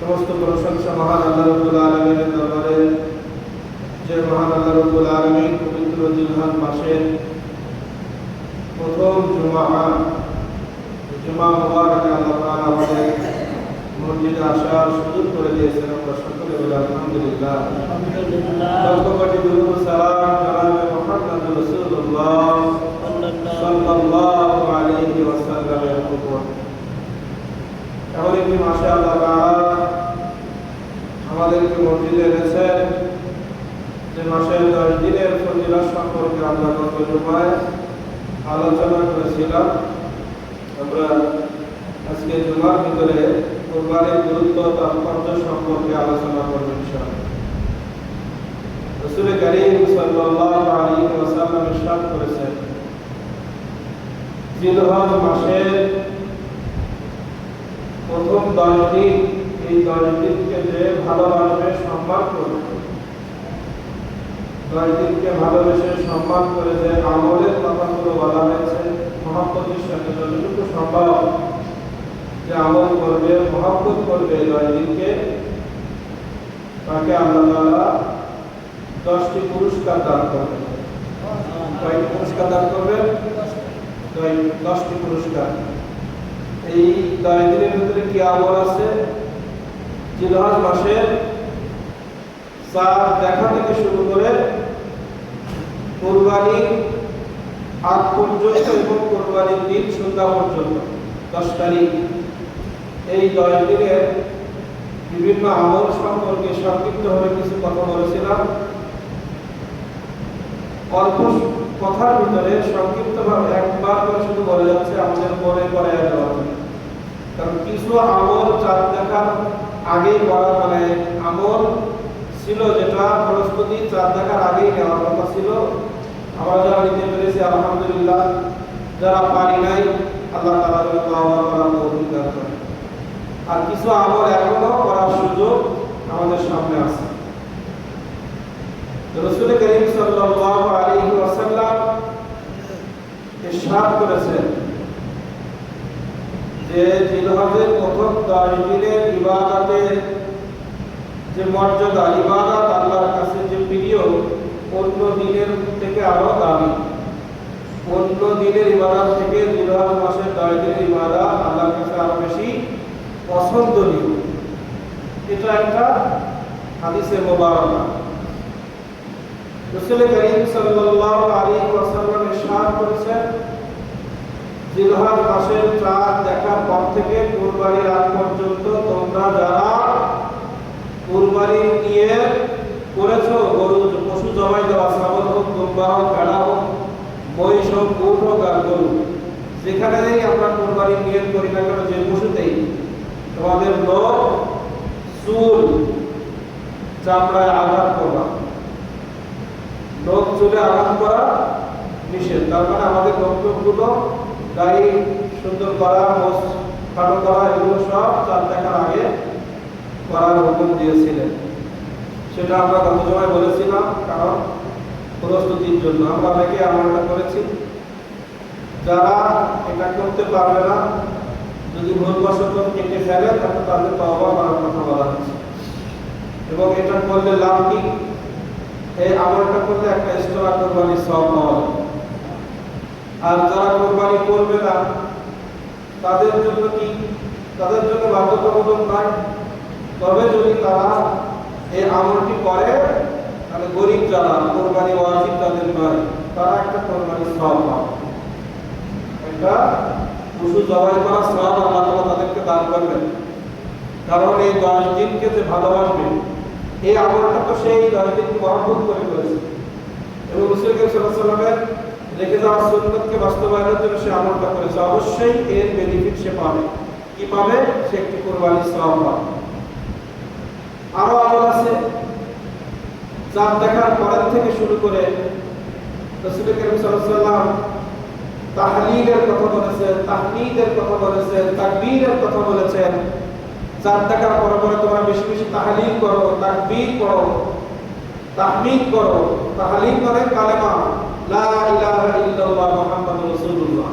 সমস্ত প্রশংসা মহান আল্লাহ রাব্বুল আলামিনের দরবারে, যে মহান আল্লাহ রাব্বুল আলামিন পবিত্র জিলহজ মাসের প্রথম জুমা মুবারকে আল্লাহ তাআলা আমাদের মসজিদে আসার সুযোগ করে দিয়েছেন। আমরা সকলে বলি আলহামদুলিল্লাহ। লক্ষ কোটি দুরূদ সালাম জনাবে মুহাম্মদ রাসূলুল্লাহ সাল্লাল্লাহু আলাইহি ওয়াসাল্লামের উপর। এমন একটি মাসে আল্লাহ তাআলা আমাদেরকে মসজিদে এনেছেন, যে মাসের 10 দিনের ফজিলত সম্পর্কে আমরা গত জুমায় আলোচনা করেছিলাম। আমরা আজকে জুমার ভিতরে কুরবানির গুরুত্ব তাৎপর্য সম্পর্কে আলোচনা করব ইনশাআল্লাহ। রাসূল কারীম সাল্লাল্লাহু আলাইহি ওয়াসাল্লাম ইরশাদ করেছেন, জিলহজ মাসের প্রথম 10 দিন, এই 10 দিনকে যে ভালোবাসবে, সম্মান করবে, 10 দিনকে ভালোবেসে সম্মান করে যে আমলের কথাগুলো বলা হয়েছে, মহব্বতের সাথে যতটুকু সম্ভব যে আমল করবে, মহব্বত করবে 10 দিনকে, তাকে আল্লাহ তাআলা 10টি পুরস্কার দান করবেন। কয়টি পুরস্কার দান করবেন? 10টি পুরস্কার। এই 10 দিনের ভিতরে কি আমল আছে? জিলহজ মাসের চাঁদ দেখা থেকে শুরু করে কুরবানির আগ পর্যন্ত এবং কুরবানির দিন সন্ধ্যা পর্যন্ত 10 তারিখ, এই 10 দিনের বিভিন্ন আমল সম্পর্কে সংক্ষিপ্তভাবে কিছু কথা বলেছিলাম। অল্প কথার ভিতরে সংক্ষিপ্তভাবে একবার করে শুধু বলে যাচ্ছে, আমাদের মনে করে দেওয়া হবে। কারণ কিছু আমল চাঁদ দেখার আগেই করা, মানে আমল ছিল যেটা প্রস্তুতি চাঁদ দেখার আগেই নেওয়ার কথা ছিল। আমরা যারা নিতে পেরেছি আলহামদুলিল্লাহ, যারা পারি নাই আল্লাহ তাআলা তওবা করার তৌফিক দান করেন। আর কিছু আমল এখনো করার সুযোগ আমাদের সামনে আছে। রাসূল কারীম সাল্লাল্লাহু আলাইহি ওয়াসাল্লাম ইরশাদ করেছেন যে জিলহজের প্রথম 10 দিনের ইবাদতের যে মর্যাদা, ইবাদত আল্লাহর কাছে যে প্রিয়, অন্য দিনের থেকে আরো দামি। অন্য দিনের ইবাদত থেকে জিলহজ মাসের 10 দিনের ইবাদত আল্লাহর কাছে আরো বেশি পছন্দনীয়। এটা একটা হাদিসে মুবারাকা। রাসূল কারীম সাল্লাল্লাহু আলাইহি ওয়াসাল্লাম ইরশাদ করেছেন, জিলহজ মাসের চাঁদ দেখার পর থেকে কুরবানির আগ পর্যন্ত তোমরা যারা কুরবানি নিয়ে করেছো, গরু পশু জবাই দেওয়া, ছাগল হোক, দুম্বা হোক, ভেড়া হোক, মহিষ হোক, উট হোক আর গরু, যেখানেই আমরা কুরবানি নিয়ে করি না কেন, যে পশুতেই তোমাদের নখ, চুল, চামড়ায় আঘাত করা, নখ চুলে আঘাত করা নিষেধ। তার মানে আমাদের নখগুলো গায়ে সুন্দর করা, মোষ কাটো করা, এগুলো সব চাঁদ দেখার আগে করার হুকুম দিয়েছিলেন। সেটা আমরা গত সময় বলেছিলাম, কারণ প্রস্তুতির জন্য আমরা অনেকে আমলটা করেছি। যারা এটা করতে পারবে না, যদি ভুলবশত কেটে ফেলে, তাহলে তাদের তওবা করার কথা বলা হচ্ছে। এবং এটা করলে লাভ কি? এই আমলটা করলে একটা এক্সট্রা কোরবানির সওয়াব পাওয়া যাবে। আর যারা কোরবানি করবে না, তাদের জন্য কি? তাদের জন্য বাধ্যতামূলক নয়। তবে যদি তারা এই আমলটি করে, তাহলে গরিব যারা কোরবানি ওয়াজিব তাদের নয়, তারা একটা কোরবানির সওয়াব পাবে। একটা পশু জবাই করার সওয়াব আল্লাহ তাআলা তাদেরকে দান করবেন। কারণ এই 10 দিনকে যে ভালোবাসবে, এই আমলটা তো সেই 10 দিনকে মহব্বত করে করেছে। এবং রাসূল সাল্লাল্লাহু আলাইহি ওয়াসাল্লামের রেখে যাওয়া সুন্নতকে বাস্তবায়নের জন্য সে আমলটা করেছে। অবশ্যই এর বেনিফিট সে পাবে। কি পাবে? সে একটি কুরবানির সওয়াব পাবে। আরো আমল আছে, চাঁদ দেখার পরের থেকে শুরু করে রাসূল কারীম সাল্লাল্লাহু আলাইহি ওয়াসাল্লাম তাহলিলের কথা বলেছেন, তাহমিদের কথা বলেছেন, তাকবীরের কথা বলেছেন। চাঁদ দেখার পরে পরে তোমরা বেশি বেশি তাহলিল করো, তাকবীর করো, তাহমিদ করো। তাহলিল মানে কালেমা লা ইলাহা ইল্লাল্লাহ মুহাম্মাদুর রাসূলুল্লাহ।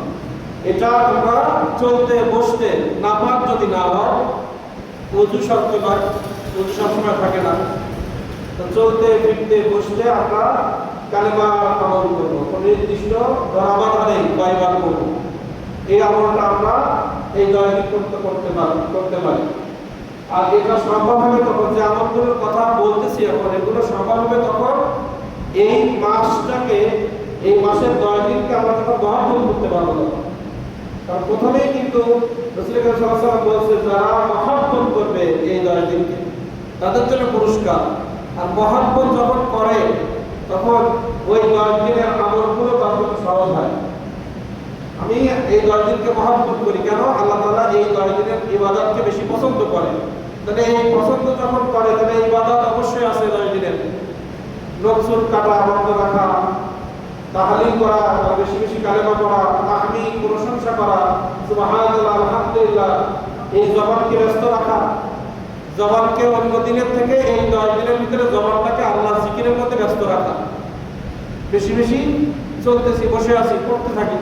এটা তোমরা চলতে বসতে নাপাক যদি না হও, অজু শর্ত নয়, অজু সবসময় থাকে না। তো চলতে ফিরতে বসতে আমরা কালেমা আমল করবো, কোনো নির্দিষ্ট ধরাবাধা নেই কয়বার করবো। এই আমলটা আমরা এই দৈনিক করতে পারি। আর এটা সম্ভব হবে তখন, যে আমলগুলোর কথা বলতেছি এখন, এগুলো সম্ভব হবে তখন এই মাসটাকে, এই মাসের দৈনিককে আমরা তখন মহব্বত করতে পারবো না। কারণ প্রথমেই কিন্তু রাসূল সাল্লাল্লাহু আলাইহি ওয়াসাল্লাম বলছে, যারা মহব্বত করবে এই দৈনিককে তাদের জন্য পুরস্কার। আর মহব্বত যখন করে তখন ওই 10 দিনের আমলগুলো তখন সহজ হয়। আমি এই 10 দিনকে মহব্বত করি কেন? আল্লাহ তাআলা এই 10 দিনের ইবাদতকে বেশি পছন্দ করে। তাহলে এই পছন্দ যখন করে, তাহলে ইবাদত অবশ্যই আছে 10 দিনের। নফসুল কাটা, বন্ধ রাখা, তাহলিল করা, বেশি বেশি কালেমা পড়া, তাহমিদ, প্রশংসা করা, সুবহানাল্লাহ, আলহামদুলিল্লাহ, এই জবানকে ব্যস্ত রাখা, জবানকে অন্য দিনের থেকে এই 10 দিনের ভিতরে জবানটাকে আল্লাহর জিকিরের মধ্যে ব্যস্ত রাখা। বেশি বেশি চলতেছি, বসে আছি, পড়তে থাকি,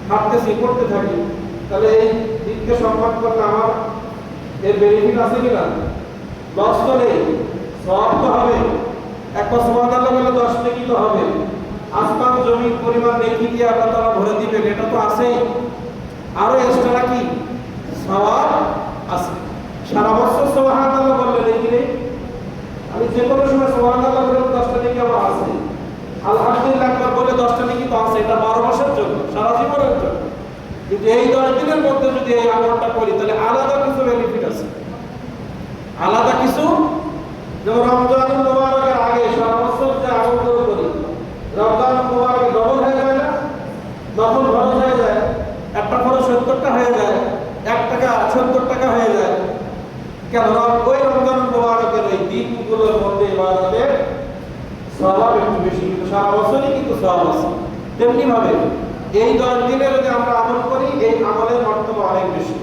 হাঁটতেছি, পড়তে থাকি, তাহলে এই দিনকে সম্মান করলে আমার এর বেনিফিট আছে কিনা? লস তো নেই, সওয়াব তো হবে। একবার সুবহানাল্লাহ বলে 10 নেকি তো হবে। আসমান জমির পরিমাণ নেকি দিয়ে আল্লাহ তাআলা ভরে দিবেন, এটা তো আছেই। আরো এক্সট্রা কি সওয়াব আছে। সারা বছর সুবহানাল্লাহ বললে নেকি নেই? আমি যে কোনো সময় সুবহানাল্লাহ বলে 10টা নেকি আমার আছে। আলহামদুলিল্লাহ একবার বলে 10টা নেকি তো আছে। এটা 12 মাসের জন্য, সারা জীবনের জন্য। কিন্তু এই 10 দিনের মধ্যে যদি এই আমলটা করি, তাহলে আলাদা কিছু বেনিফিট আছে, আলাদা কিছু। যেমন রমজানুল মুবারকের আগে সারা বছর যে আমলগুলো করি, রমজানুল মুবারকে ডবল হয়ে যায় না? নফল খরচ হয়ে যায়, একটা খরচ 70 টাকা হয়ে যায়, 1 টাকা 70 টাকা হয়ে যায়। কেন? ওই রমজানুল মুবারকের ওই দিনগুলোর মধ্যে ইবাদতের সওয়াব একটু বেশি, কিন্তু সারা বছরই কিন্তু সওয়াব আছে। তেমনি ভাবে এই 10 দিনে যদি আমরা আমল করি, এই আমলের মর্তবা অনেক বেশি।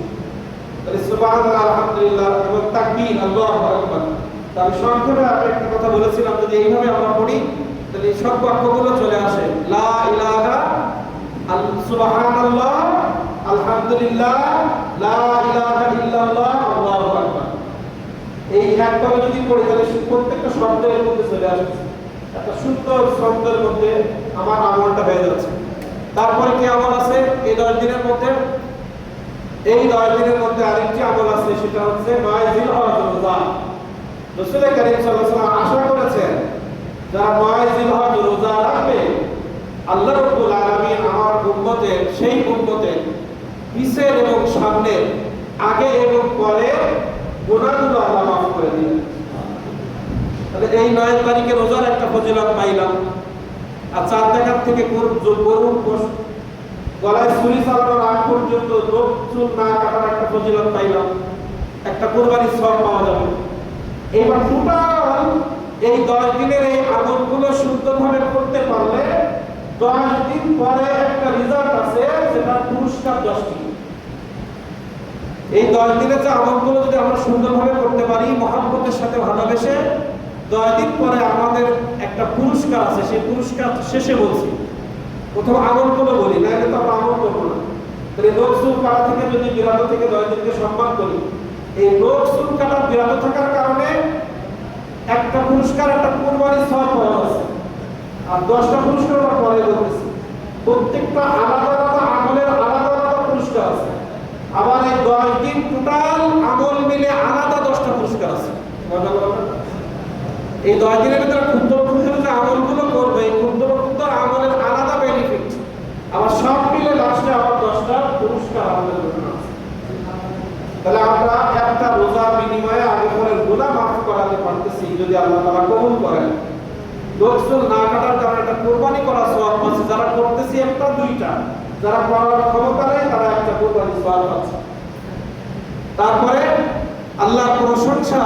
তাহলে সুবহানাল্লাহ, আলহামদুলিল্লাহ এবং তাকবীর, আল্লাহু আকবার। আমি সংক্ষেপে একটা কথা বলেছিলাম, যদি এইভাবে আমরা পড়ি তাহলে এই সব বাক্যগুলো চলে আসে। লা ইলাহা সুবহানাল্লাহ, আলহামদুলিল্লাহ, লা ইলাহা ইল্লাল্লাহ, আল্লাহু আকবার। এই একভাবে যদি পড়ি তাহলে প্রত্যেকটা শব্দের মধ্যে চলে আসছে, একটা সুন্দর শব্দের মধ্যে আমার আমলটা হয়ে যাচ্ছে। তারপরে কি আমল আছে এই 10 দিনের মধ্যে? এই 10 দিনের মধ্যে আরেকটি আমল আছে, সেটা হচ্ছে মাইজিল হজ রোজা। রাসূল কারীম সাল্লাল্লাহু আলাইহি ওয়াসাল্লাম আশা করেছেন, যারা মাইজিল হজ রোজা রাখবে, আল্লাহ রাব্বুল আলামিন আমার উম্মতের, সেই উম্মতের পিছের এবং সামনের, আগে এবং পরে গুনাহগুলো আল্লাহ মাফ করে দিবেন। তাহলে এই 9 তারিখে রোজার একটা ফজিলত পাইলাম। আর 4 দেখার থেকে গরুর গলায় ছুরি চালানোর আগ পর্যন্ত নখ চুল না কাটার একটা ফজিলত পাইলাম, একটা কুরবানির সওয়াব পাওয়া যাবে। এইবার টোটাল এই 10 দিনের এই আমলগুলো সুন্দরভাবে করতে পারলে 10 দিন পরে একটা রেজাল্ট আছে, সেটা পুরস্কার 10টি। এই 10 দিনের যে আমলগুলো যদি আমরা সুন্দরভাবে করতে পারি, মহব্বতের সাথে ভালোবেসে, 10 দিন পরে আমাদের একটা পুরস্কার আছে। সেই পুরস্কার শেষে বলছি, প্রথম আমলগুলো বলি, না হলে তো আমরা আমল করবো না। তাহলে লোক চুল কাটা থেকে যদি বিরত থেকে 10 দিনকে সম্মান করি, এই লোক চুল কাটা বিরত থাকার কারণে একটা পুরস্কার, একটা কুরবানির সওয়াব পাওয়া আছে। আর 10টা পুরস্কার আমরা পরে বলতেছি, প্রত্যেকটা আলাদা আলাদা আমলের আলাদা আলাদা পুরস্কার আছে। আবার এই 10 দিন টোটাল আমল মিলে আলাদা 10টা পুরস্কার আছে। এই 10 দিনের ভিতরে ক্ষুদ্র ক্ষুদ্র যে আমলগুলো করবে, এই ক্ষুদ্র ক্ষুদ্র আমলের আলাদা বেনিফিট, আবার সব মিলে লাস্টে আবার 10টা পুরস্কার আমাদের জন্য আছে। তাহলে আমরা একটা রোজার বিনিময়ে আগে পরের গুনাহ মাফ করাতে পারতেছি, যদি আল্লাহ তাআলা কবুল করেন। লোকসুল না কাটার কারণে একটা কুরবানি করা সওয়াব পাচ্ছে, যারা করতেছি একটা দুইটা, যারা করার ক্ষমতা নেই তারা একটা কুরবানি সওয়াব পাচ্ছে। তারপরে আল্লাহর প্রশংসা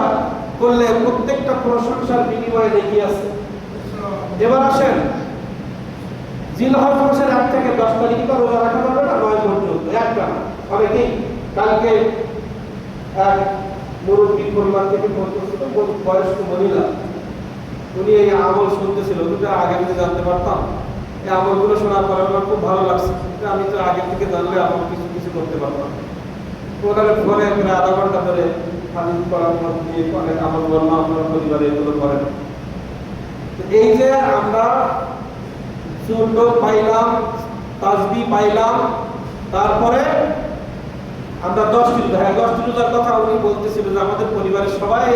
করলে প্রত্যেকটা প্রশংসার বিনিময়ে নেকি আছে। এবার আসেন, জিলহজ মাসের 1 থেকে 10 তারিখ তো রোজা রাখা যাবে না, 9 পর্যন্ত একটা হবে কি? কালকে এক মুরব্বী পরিবার থেকে ফোন করছিল, বয়স্ক মহিলা, উনি এই আমল শুনতেছিল। দুটো আগে থেকে জানতে পারতাম, এই আমলগুলো শোনার পরে আমার খুব ভালো লাগছে। আমি তো আগে থেকে জানলে আমল কিছু কিছু করতে পারতাম। ওনার ফোনে প্রায় আধা ঘন্টা ধরে হাদিস পড়ার মধ্যে দিয়ে অনেক আমল বললাম, আপনারা পরিবারে এগুলো করেন। এই যে আমরা চূর্ণ পাইলাম, তাসবিহ পাইলাম, তারপরে আমরা 10টি রোজা, 10টি রোজার কথা উনি বলতেছিল যে আমাদের পরিবারের সবাই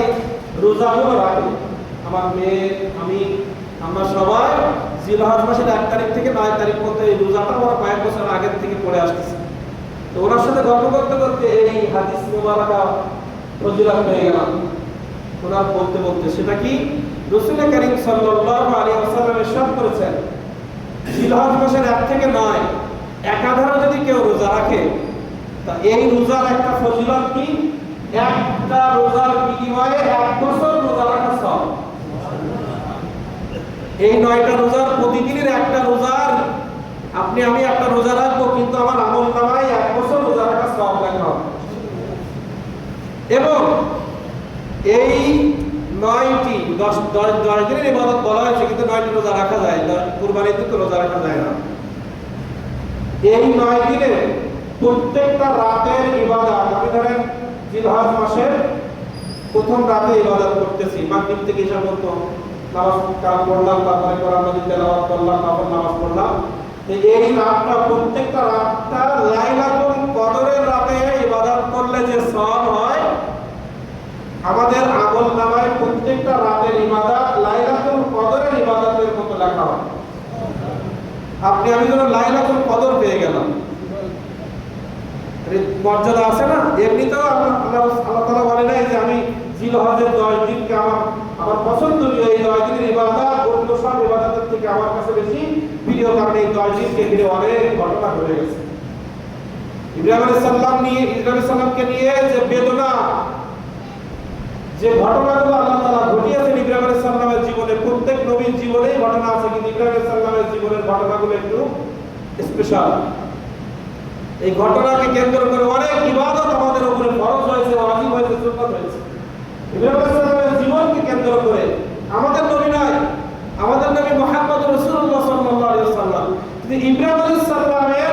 রোজাগুলো রাখে। আমার মেয়ে, আমি, আমরা সবাই জিলহজ মাসের 1 তারিখ থেকে 9 তারিখ পর্যন্ত এই রোজাটা আমরা কয়েক বছর আগের থেকে পড়ে আসতেছি। তো ওনার সাথে গল্প করতে করতে এই হাদিস মুবারাকা ফজিলত হয়ে গেলাম ওনার বলতে বলতে। সেটা কি? রাসূল করিম সাল্লাল্লাহু আলাইহি ওয়াসাল্লাম ইরশাদ করেছেন, জিলহজ মাসের 1 থেকে 9 একাধারে যদি কেউ রোজা রাখে, তা এই রোজার একটা ফজিলত কি? একটা রোজার বিনিময়ে 1 বছর রোজা রাখা সওয়াব। এই 9টা রোজার প্রতিদিনের একটা রোজার, আমি একটা রোজা রাখবো, কিন্তু আমার আমলনামায় 1 বছর রোজা রাখা সওয়াব লেখা হবে। এবং এই 9টি 10 দিনের ইবাদত বলা হয়েছে, কিন্তু 9টি রোজা রাখা যায়, কুরবানিতে তো রোজা রাখা যায় না। এই 9 দিনে প্রত্যেকটা রাতের ইবাদত, আমি ধরেন জিলহজ মাসের প্রথম রাতে ইবাদত করতেছি, মাগরিব থেকে ঈশা পর্যন্ত নামাজ কালাম পড়লাম, তারপরে কোরআন মাজিদ তেলাওয়াত করলাম, তারপর নামাজ পড়লাম। এই রাতটা, প্রত্যেকটা রাতটা লাইলাতুল কদরের রাতে ইবাদত করলে যে সওয়াব হয়, আমাদের আমলনামায় প্রত্যেকটা রাতের ইবাদত লাইলাতুল কদরের ইবাদতের মতো লেখা হয়। আমি যখন লাইলাতুল কদর পেয়ে গেলাম, মর্যাদা আছে না? এমনিতেও আল্লাহ তাআলা বলে নাই যে আমি জিলহজের 10 দিনকে আমার পছন্দনীয়, এই 10 দিনের ইবাদত অন্য সব ইবাদতের থেকে আমার কাছে বেশি প্রিয়, কারণ এই 10 দিনকে ঘিরে অনেক ঘটনা ঘটে গেছে। ইব্রাহিম আলাইহিস সালামকে নিয়ে যে বেদনা, যে ঘটনাগুলো আল্লাহ তাআলা ঘটিয়েছেন ইব্রাহিম আলাইহিস সালামের জীবনে, প্রত্যেক নবীর জীবনেই ঘটনা আছে, কিন্তু ইব্রাহিম আলাইহিস সালামের জীবনের ঘটনাগুলো একটু স্পেশাল। এই ঘটনাকে কেন্দ্র করে অনেক ইবাদত আমাদের উপরে ফরজ হয়েছে, ওয়াজিব হয়েছে, সুন্নাত হয়েছে। ইব্রাহিম আলাইহিস সালামের জীবনকে কেন্দ্র করে আমাদের নবী নাই, আমাদের নবী মুহাম্মদ রাসূলুল্লাহ সাল্লাল্লাহু আলাইহি ওয়াসাল্লাম, কিন্তু ইব্রাহিম আলাইহিস সালামের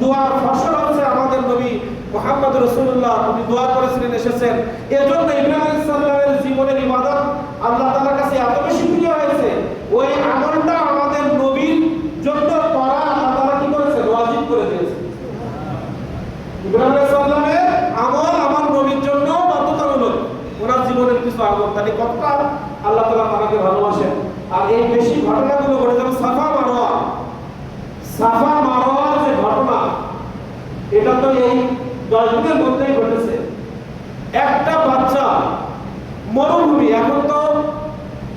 দোয়ার ফসল হচ্ছে আমাদের নবী মুহাম্মদ রাসূলুল্লাহ। তিনি দোয়া করেছিলেন, এসেছেন। এজন্য ইব্রাহিম আলাইহিস সালামের জীবনের ইবাদত আল্লাহ তাআলার কাছে এত বেশি প্রিয় হয়েছে, ওই আমলটা আমাদের নবীর জন্য করা আল্লাহ তাআলা কি করেছে? ওয়াজিব করে দিয়েছে। ইব্রাহিম আলাইহিস সালামের আমল আমার নবীর জন্য বাধ্যতামূলক, ওনার জীবনের কিছু আমল। তাহলে কতটা আল্লাহ তাআলা তাকে ভালোবাসেন। আর এই বেশি ঘটনাগুলো ঘটে, যেমন সাফা মারওয়ার যে ঘটনা, এটা তো এই 10 দিনের মধ্যেই ঘটেছে। একটা বাচ্চা, মরুভূমি, এখন তো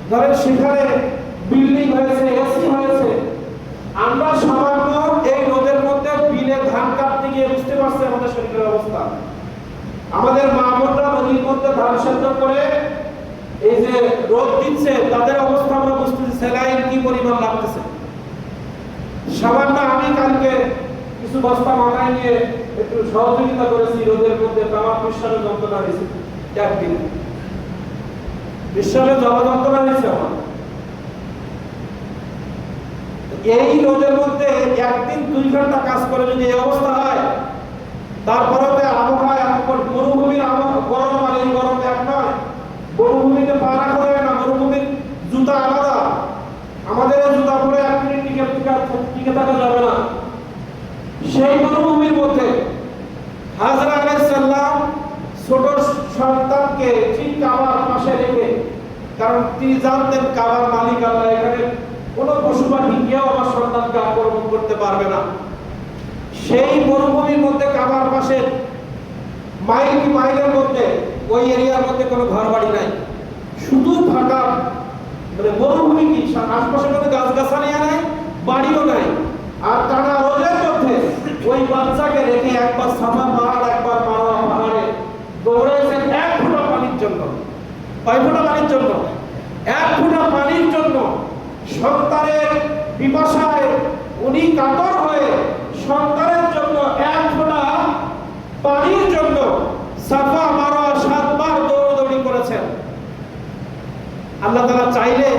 ধরেন সেখানে বিল্ডিং হয়েছে, এসি হয়েছে, আমরা সামান্য এই রোদের মধ্যে বিলে ধান কাটতে গিয়ে বুঝতে পারছি আমাদের শরীরের অবস্থা। আমাদের মা বোনরা নদীর মধ্যে ধান সেদ্ধ করে এই যে রোদ দিচ্ছে, তাদের অবস্থা আমরা বুঝতেছি, স্যালাইন কি পরিমাণ লাগতেছে। সামান্য আমি কালকে কিছু বস্তা মাথায় নিয়ে একটু সহযোগিতা করেছি রোদের মধ্যে, আমার বিশ্বাসে যন্ত্রণা হয়েছে, একদিন বিশ্বাসে যন্ত্রণা হয়েছে আমার। এই রোদের মধ্যে একদিন 2 ঘন্টা কাজ করে যদি এই অবস্থা হয়, তারপরে আবহাওয়া মরুভূমির গরম, আর এই গরম এক নয়। মরুভূমিতে পা রাখা যাবে না, মরুভূমির জুতা আলাদা, আমাদের জুতা পরে 1 মিনিট টিকে থাকা যাবে না। সেই মরুভূমির মধ্যে হাজরা আলাইহিস সালাম ছোট সন্তানকে ঠিক কাবার পাশে রেখে, কারণ তিনি জানতেন কাবার মালিক আল্লাহ, এখানে কোনো পশু পাখি কেউ আমার সন্তানকে আক্রমণ করতে পারবে না। সেই মরুভূমির মধ্যে কাবার পাশে মাইলের মধ্যে, ওই এরিয়ার মধ্যে কোনো ঘর বাড়ি নাই, শুধু ফাঁকা, মানে মরুভূমি, কি আশপাশে কোনো গাছগাছালি নাই, বাড়িও নাই। আর টানা রোদের মধ্যে ওই বাচ্চাকে রেখে একবার সাফা পাহাড়, একবার মারওয়া পাহাড়ে দৌড়াইছেন 1 ফোঁটা পানির জন্য। কয় ফোঁটা পানির জন্য? 1 ফোঁটা পানির জন্য। সন্তানের পিপাসায় উনি কাতর হয়ে সন্তানের জন্য 1 ফোঁটা পানির জন্য সাফা মারওয়া 7 বার দৌড়াদৌড়ি করেছেন। আল্লাহ তাআলা চাইলে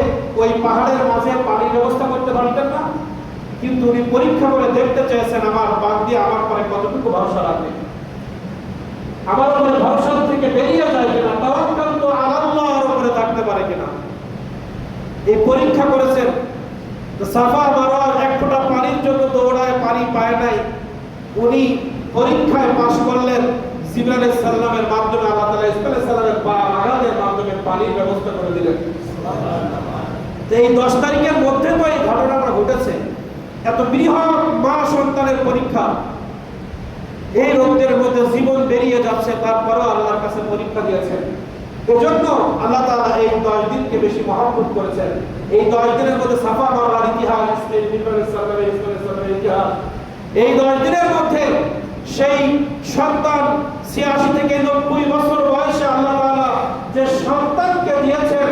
ওই পাহাড়ের মাঝে পানির ব্যবস্থা করতে পারতেন না, কিন্তু উনি পরীক্ষা করে দেখতে চেয়েছেন আমার বান্দী আমার পরে কতটুকু ভরসা রাখে। আমার উপরে ভরসা থেকে বেরিয়ে যায় কিনা, তাওয়াক্কাল তো আল্লাহর উপরে থাকতে পারে কিনা, এই পরীক্ষা করেছেন। তো সাফা মারওয়া এক ফোঁটা পানির জন্য দৌড়ায়, পানি পায় নাই, উনি পরীক্ষায় পাশ করলেন। জিবরাইল আলাইহিস সালামের মাধ্যমে আল্লাহ তাআলা ইসমাঈল আলাইহিস সালামের পা আঘাতের মাধ্যমে পানির ব্যবস্থা করে দিলেন। তো এই 10 তারিখের মধ্যে তো এই ঘটনাটা ঘটেছে। এত বৃহৎ মা সন্তানের পরীক্ষা, এই রোগের মধ্যে জীবন বেরিয়ে যাচ্ছে, তারপরেও আল্লাহর কাছে পরীক্ষা দিয়েছেন। এজন্য আল্লাহ তাআলা এই 10 দিনকে বেশি মহব্বত করেছেন। এই 10 দিনের মধ্যে সাফা মারওয়ার ইতিহাস, ইসমাঈল আলাইহিস সালামের ইতিহাস, এই 10 দিনের মধ্যে সেই সন্তান 86 থেকে 90 বছর বয়সে আল্লাহ তাআলা যে সন্তানকে দিয়েছেন,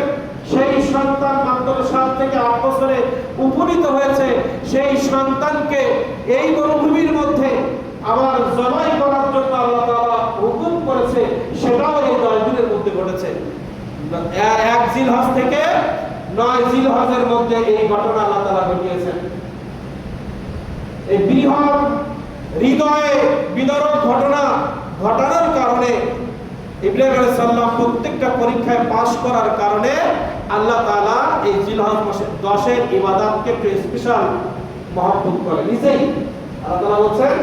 সেই সন্তান মাত্র 7 থেকে 8 বছরে উপনীত হয়েছে। সেই সন্তানকে এই মরুভূমির মধ্যে আবার জবাই করার জন্য আল্লাহ তাআলা হুকুম করেছে, সেটাও এই 10 দিনের মধ্যে ঘটেছে। 1 জিলহজ থেকে 9 জিলহজের মধ্যে এই ঘটনা আল্লাহ তাআলা ঘটিয়েছেন। এই বৃহৎ হৃদয়ে বিদারক ঘটনা ঘটানোর কারণে ইব্রাহিম আলাইহিস সালাম প্রত্যেকটা পরীক্ষায় পাশ করার কারণে আল্লাহ তাআলা এই জিলহজ মাসে 10 এর ইবাদতকে স্পেশাল মহব্বত করে নিজেই। আল্লাহ তাআলা বলেন,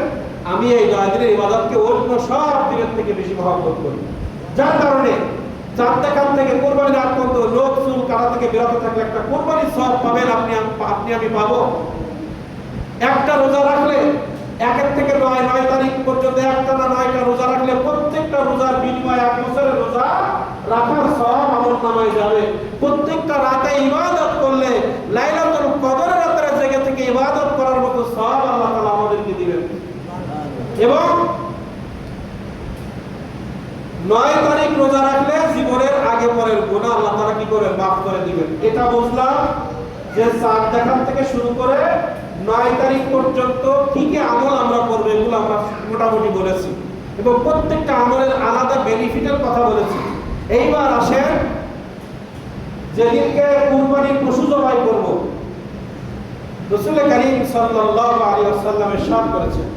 আমি এই 10 দিনের ইবাদতকে অন্য সব দিনের থেকে বেশি মহব্বত করি। যার কারণে চারটা কাম থেকে কুরবানির আগ পর্যন্ত লোক চুল কাটা থেকে বিরত থাকলে একটা কুরবানির সওয়াব পাবেন আপনি আমি পাবো। একটা রোজা রাখলে 1 থেকে 9 তারিখ পর্যন্ত একটানা 9টা রোজা রাখলে প্রত্যেকটা রোজার বিনিময়ে 1 বছরের রোজা রাখার সওয়াব আমলনামায় যাবে। প্রত্যেকটা রাতে ইবাদত করলে লাইলাতুল কদর রাতে জেগে থেকে ইবাদত করার মতো সওয়াব আল্লাহ তাআলা আমাদেরকে দিবেন। এবং 9 তারিখ রোজা রাখলে জীবনের আগে পরের গুনাহ আল্লাহ তাআলা কি করে মাফ করে দিবেন। এটা বুঝলাম যে চাঁদ দেখার থেকে শুরু করে 9 তারিখ পর্যন্ত কি কি আমল আমরা করব, এগুলো আমরা মোটামুটি বলেছি এবং প্রত্যেকটা আমলের আলাদা বেনিফিটের কথা বলেছি। এইবার আসেন যেদিনকে কুরবানির পশু জবাই করব, রাসূল করিম সাল্লাল্লাহু আলাইহি ওয়াসাল্লাম ইরশাদ করেছেন,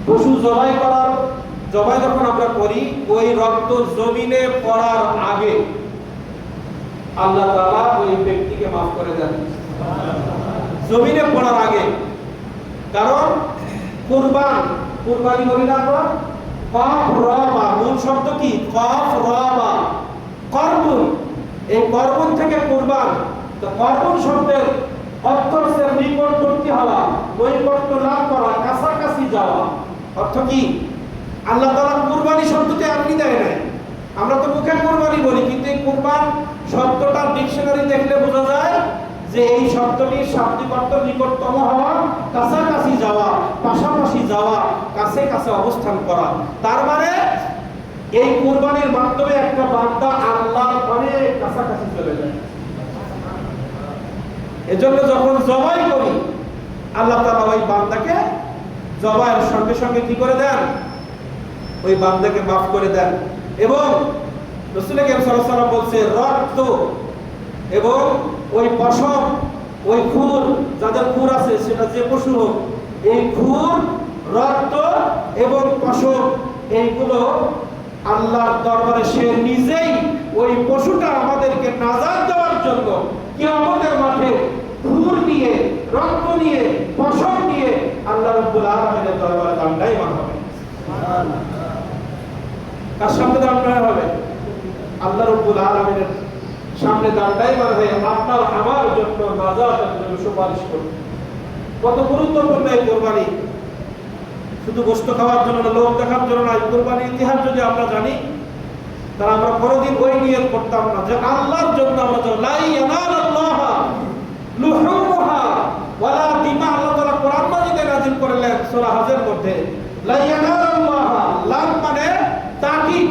পশু জবাই যখন আমরা করি, ওই রক্ত জমিনে পড়ার আগে আল্লাহ তাআলা ওই ব্যক্তিকে মাফ করে দেন, জমিনে পড়ার আগে। কারণ কুরবানি বলি না আমরা, কফ রা বা, মূল শব্দ কি? কফ রা বা, কর্বুন। এই কর্বুন থেকে কুরবান। তো কর্বুন শব্দের অর্থ হচ্ছে নিকটবর্তী হওয়া, নৈকট্য লাভ করা, কাছাকাছি যাওয়া। অর্থ কি? আল্লাহ তাআলা কুরবানি শব্দটি আপনি দেয় নাই, আমরা তো মুখে কুরবানি বলি, কিন্তু এই কুরবান শব্দটা ডিকশনারি দেখলে বোঝা যায় যে এই শব্দটির শাব্দিক অর্থ নিকটতম হওয়া, কাছাকাছি যাওয়া, পাশাপাশি যাওয়া, কাছে কাছে অবস্থান করা। তার মানে এই কুরবানির মাধ্যমে একটা বান্দা আল্লাহর অনেক কাছাকাছি চলে যায়। এজন্য যখন জবাই করি আল্লাহ তাআলা ওই বান্দাকে জবাইয়ের সঙ্গে সঙ্গে কি করে দেন? ওই বান্দাকে মাফ করে দেন। এবং রাসূল করিম সাল্লাল্লাহু আলাইহি ওয়াসাল্লাম বলছে, রক্ত এবং ওই পশম, ওই খুর, যাদের খুর আছে সেটা যে পশু হোক, এই খুর, রক্ত এবং পশম এইগুলো আল্লাহর দরবারে সে নিজেই ওই পশুটা আমাদেরকে নাজাত দেওয়ার জন্য কিয়ামতের মাঠে খুর নিয়ে, রক্ত নিয়ে, পশম নিয়ে আল্লাহ রাব্বুল আলামিনের দরবারে দণ্ডায়মান হবে। সুবহানাল্লাহ। কার সামনে দণ্ডায়মান হবে? আল্লাহ রাব্বুল আলামিনের সামনে দণ্ডায়মান হয়ে আপনার আমার জন্য নাজাতের জন্য সুপারিশ করবে। কত গুরুত্বপূর্ণ এই কুরবানি! শুধু গোশত খাওয়ার জন্য না, লোক দেখার জন্য না। কুরবানির ইতিহাস যদি আমরা জানি, তাহলে আমরা কোনোদিন ওই নিয়ত করতাম না যে আল্লাহর জন্য আমরা যাব। লা ইয়ানালাল্লাহ লুহুমুহা ওয়ালা দিমা। আল্লাহ তাআলা কোরআন মাজিদে নাযিল করলেন সূরা হজের মধ্যে, লা ইয়ানালাল্লাহ, লাম মানে তাকিদ,